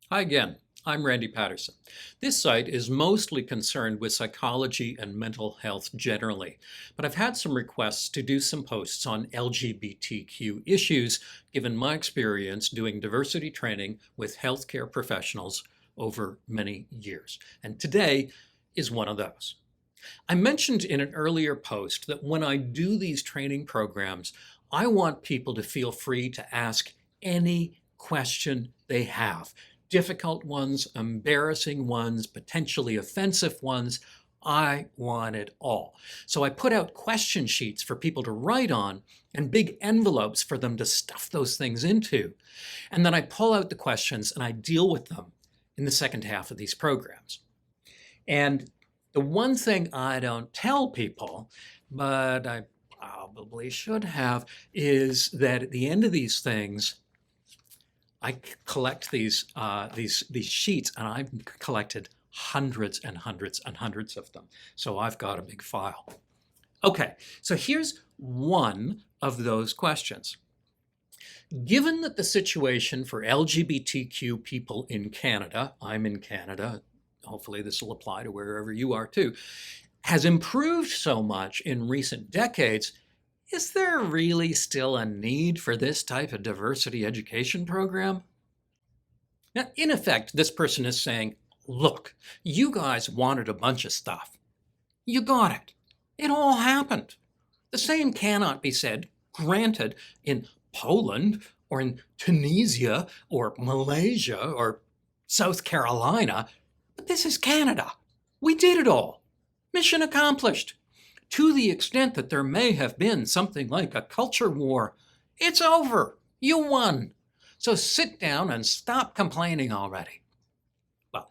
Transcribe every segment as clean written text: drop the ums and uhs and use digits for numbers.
Hi again, I'm Randy Patterson. This site is mostly concerned with psychology and mental health generally, but I've had some requests to do some posts on LGBTQ issues given my experience doing diversity training with healthcare professionals over many years. And today is one of those. I mentioned in an earlier post that when I do these training programs, I want people to feel free to ask any question they have. Difficult ones, embarrassing ones, potentially offensive ones. I want it all. So I put out question sheets for people to write on and big envelopes for them to stuff those things into. And then I pull out the questions and I deal with them in the second half of these programs. And the one thing I don't tell people, but I probably should have, is that at the end of these things, I collect these sheets, and I've collected hundreds and hundreds and hundreds of them. So I've got a big file. Okay, so here's one of those questions. Given that the situation for LGBTQ people in Canada, I'm in Canada, hopefully this will apply to wherever you are too, has improved so much in recent decades, is there really still a need for this type of diversity education program? Now, in effect, this person is saying, look, you guys wanted a bunch of stuff. You got it. It all happened. The same cannot be said, granted, in Poland or in Tunisia or Malaysia or South Carolina, but this is Canada. We did it all. Mission accomplished. To the extent that there may have been something like a culture war, it's over. You won. So sit down and stop complaining already. Well,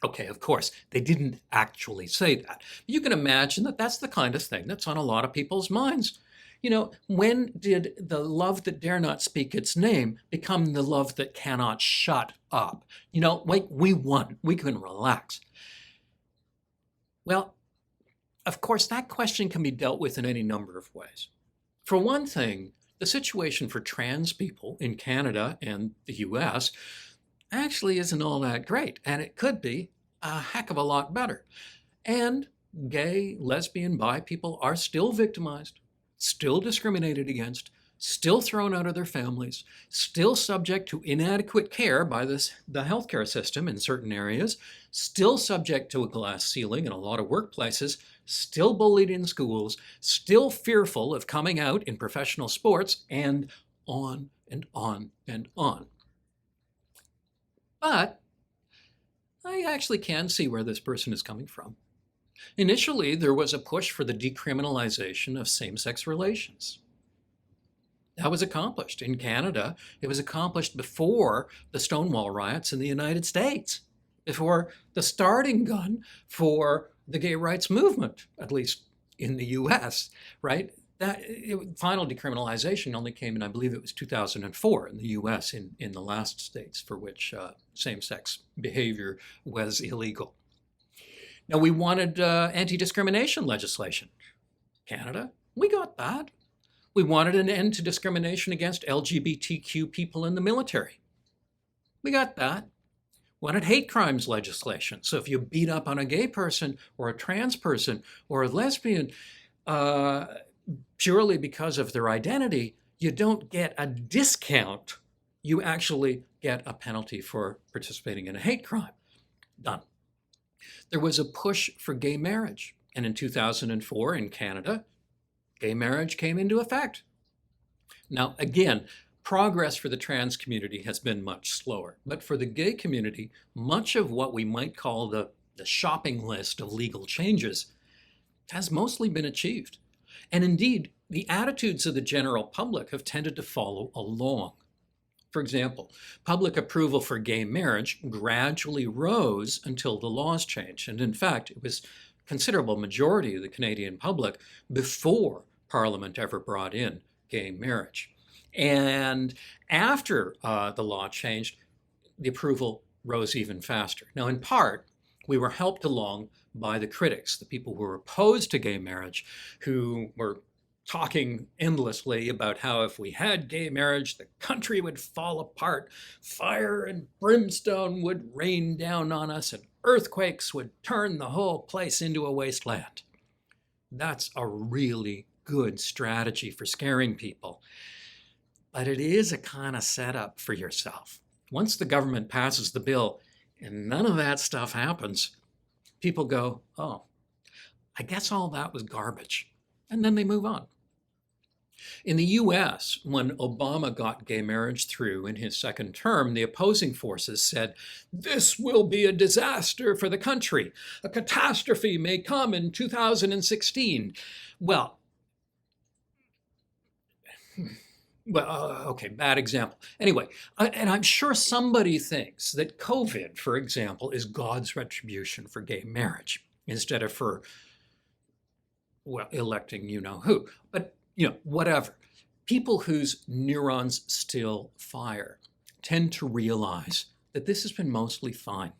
okay, of course, they didn't actually say that. You can imagine that that's the kind of thing that's on a lot of people's minds. You know, when did the love that dare not speak its name become the love that cannot shut up? You know, like we won. We can relax. Well, of course, that question can be dealt with in any number of ways. For one thing, the situation for trans people in Canada and the US actually isn't all that great, and it could be a heck of a lot better. And gay, lesbian, bi people are still victimized, still discriminated against, still thrown out of their families, still subject to inadequate care by the healthcare system in certain areas, still subject to a glass ceiling in a lot of workplaces, still bullied in schools, still fearful of coming out in professional sports, and on and on and on. But I actually can see where this person is coming from. Initially, there was a push for the decriminalization of same-sex relations. That was accomplished in Canada. It was accomplished before the Stonewall riots in the United States, before the starting gun for the gay rights movement, at least in the US, right? Final decriminalization only came in, I believe it was 2004 in the US in the last states for which same-sex behavior was illegal. Now, we wanted anti-discrimination legislation. Canada, we got that. We wanted an end to discrimination against LGBTQ people in the military. We got that. Wanted hate crimes legislation. So if you beat up on a gay person or a trans person or a lesbian purely because of their identity, you don't get a discount. You actually get a penalty for participating in a hate crime. Done. There was a push for gay marriage. And in 2004 in Canada, gay marriage came into effect. Now, again, progress for the trans community has been much slower. But for the gay community, much of what we might call the shopping list of legal changes has mostly been achieved. And indeed, the attitudes of the general public have tended to follow along. For example, public approval for gay marriage gradually rose until the laws changed. And in fact, it was a considerable majority of the Canadian public before Parliament ever brought in gay marriage. And after the law changed, the approval rose even faster. Now, in part, we were helped along by the critics, the people who were opposed to gay marriage, who were talking endlessly about how if we had gay marriage, the country would fall apart, fire and brimstone would rain down on us, and earthquakes would turn the whole place into a wasteland. That's a really good strategy for scaring people. But it is a kind of setup for yourself. Once the government passes the bill and none of that stuff happens, people go, oh, I guess all that was garbage. And then they move on. In the US, when Obama got gay marriage through in his second term, the opposing forces said, this will be a disaster for the country. A catastrophe may come in 2016. Well, okay, bad example. Anyway, and I'm sure somebody thinks that COVID, for example, is God's retribution for gay marriage instead of for, well, electing you know who. But, whatever. People whose neurons still fire tend to realize that this has been mostly fine.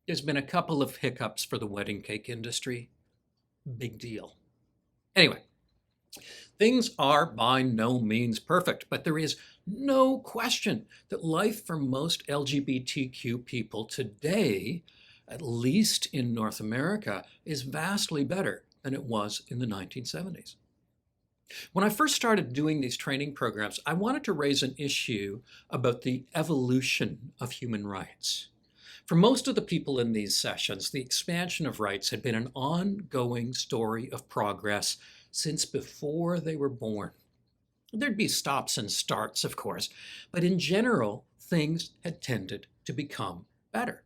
There's been a couple of hiccups for the wedding cake industry. Big deal. Anyway, things are by no means perfect, but there is no question that life for most LGBTQ people today, at least in North America, is vastly better than it was in the 1970s. When I first started doing these training programs, I wanted to raise an issue about the evolution of human rights. For most of the people in these sessions, the expansion of rights had been an ongoing story of progress since before they were born. There'd be stops and starts, of course, but in general, things had tended to become better.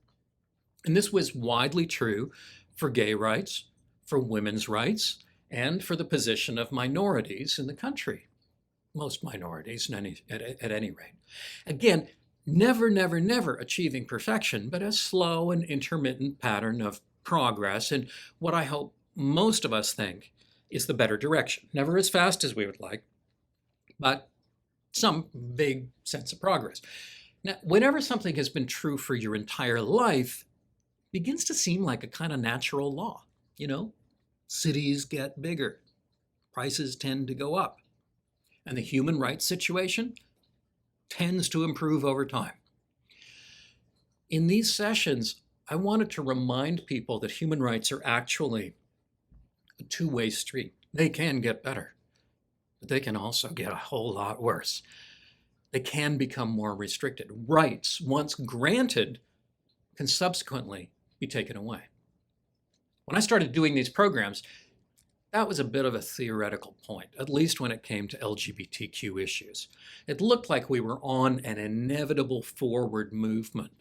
And this was widely true for gay rights, for women's rights, and for the position of minorities in the country. Most minorities, at any rate. Again, never achieving perfection, but a slow and intermittent pattern of progress in what I hope most of us think is the better direction. Never as fast as we would like, but some big sense of progress. Now, whenever something has been true for your entire life, it begins to seem like a kind of natural law. Cities get bigger, prices tend to go up, and the human rights situation tends to improve over time. In these sessions, I wanted to remind people that human rights are actually a two-way street. They can get better, but they can also get a whole lot worse. They can become more restricted. Rights, once granted, can subsequently be taken away. When I started doing these programs, that was a bit of a theoretical point, at least when it came to LGBTQ issues. It looked like we were on an inevitable forward movement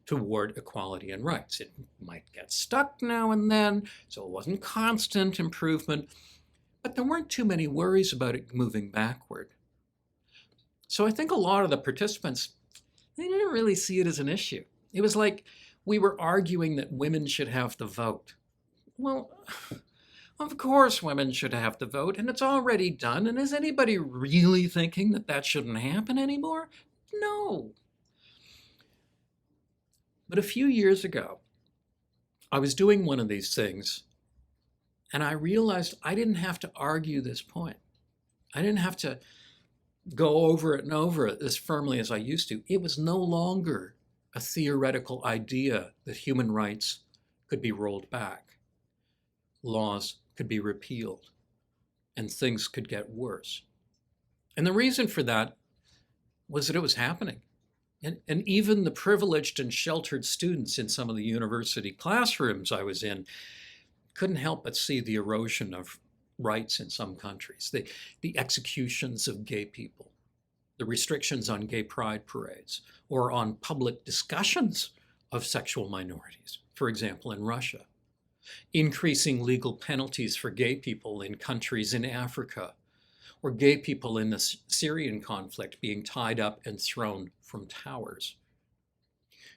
toward equality and rights. It might get stuck now and then, so it wasn't constant improvement, but there weren't too many worries about it moving backward. So I think a lot of the participants, they didn't really see it as an issue. It was like we were arguing that women should have the vote. Well, of course women should have the vote, and it's already done. And is anybody really thinking that that shouldn't happen anymore? No. But a few years ago, I was doing one of these things, and I realized I didn't have to argue this point. I didn't have to go over it and over it as firmly as I used to. It was no longer a theoretical idea that human rights could be rolled back. Laws could be repealed, and things could get worse. And the reason for that was that it was happening. And even the privileged and sheltered students in some of the university classrooms I was in couldn't help but see the erosion of rights in some countries, the executions of gay people, the restrictions on gay pride parades, or on public discussions of sexual minorities, for example, in Russia. Increasing legal penalties for gay people in countries in Africa, or gay people in the Syrian conflict being tied up and thrown from towers.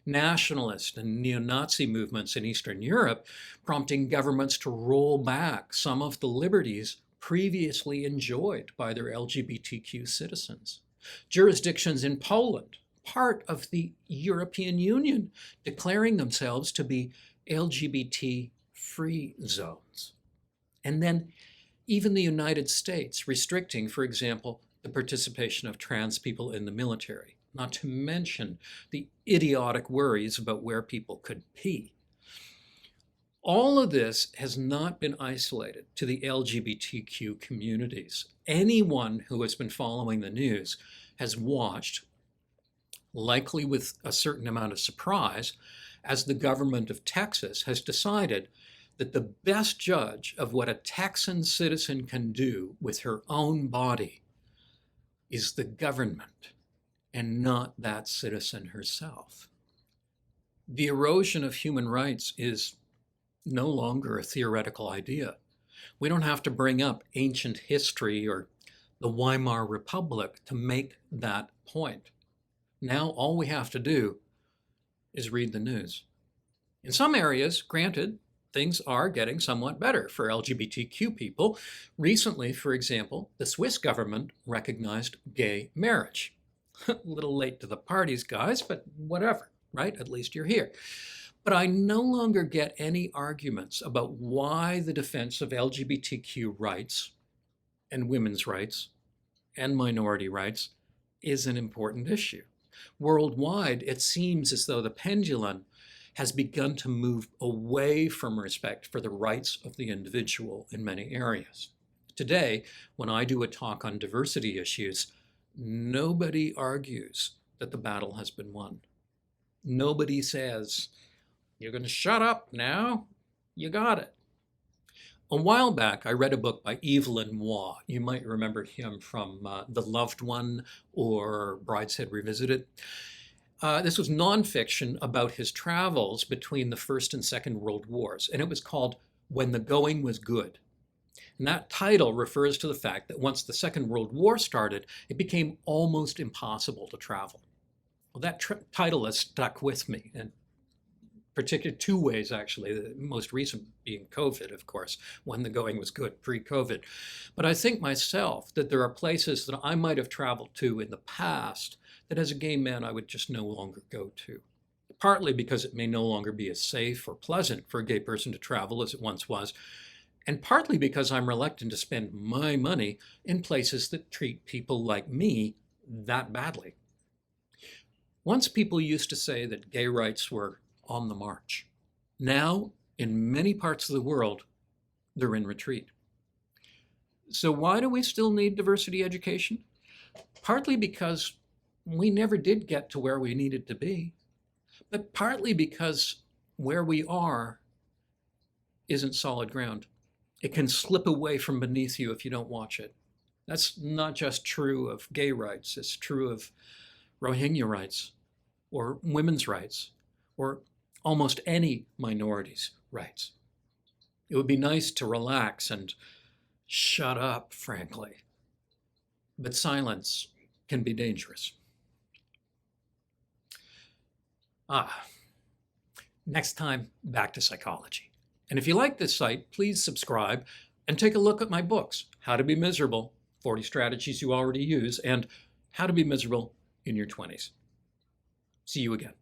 Nationalist and neo-Nazi movements in Eastern Europe prompting governments to roll back some of the liberties previously enjoyed by their LGBTQ citizens. Jurisdictions in Poland, part of the European Union, declaring themselves to be LGBT free zones. And then Even the United States restricting, for example, the participation of trans people in the military, not to mention the idiotic worries about where people could pee. All of this has not been isolated to the LGBTQ communities. Anyone who has been following the news has watched, likely with a certain amount of surprise, as the government of Texas has decided that the best judge of what a Texan citizen can do with her own body is the government and not that citizen herself. The erosion of human rights is no longer a theoretical idea. We don't have to bring up ancient history or the Weimar Republic to make that point. Now all we have to do is read the news. In some areas, granted, things are getting somewhat better for LGBTQ people. Recently, for example, the Swiss government recognized gay marriage. A little late to the parties, guys, but whatever, right? At least you're here. But I no longer get any arguments about why the defense of LGBTQ rights and women's rights and minority rights is an important issue. Worldwide, it seems as though the pendulum has begun to move away from respect for the rights of the individual in many areas. Today, when I do a talk on diversity issues, nobody argues that the battle has been won. Nobody says, "You're going to shut up now? You got it." A while back, I read a book by Evelyn Waugh. You might remember him from The Loved One or Brideshead Revisited. This was nonfiction about his travels between the First and Second World Wars, and it was called When the Going Was Good. And that title refers to the fact that once the Second World War started, it became almost impossible to travel. Well, that title has stuck with me, in particular two ways, actually, the most recent being COVID, of course, when the going was good, pre-COVID. But I think myself that there are places that I might have traveled to in the past that as a gay man I would just no longer go to. Partly because it may no longer be as safe or pleasant for a gay person to travel as it once was, and partly because I'm reluctant to spend my money in places that treat people like me that badly. Once people used to say that gay rights were on the march. Now, in many parts of the world, they're in retreat. So why do we still need diversity education? Partly because we never did get to where we needed to be, but partly because where we are isn't solid ground. It can slip away from beneath you if you don't watch it. That's not just true of gay rights, it's true of Rohingya rights, or women's rights, or almost any minority's rights. It would be nice to relax and shut up, frankly, but silence can be dangerous. Next time, back to psychology. And if you like this site, please subscribe and take a look at my books, How to Be Miserable, 40 Strategies You Already Use, and How to Be Miserable in Your 20s. See you again.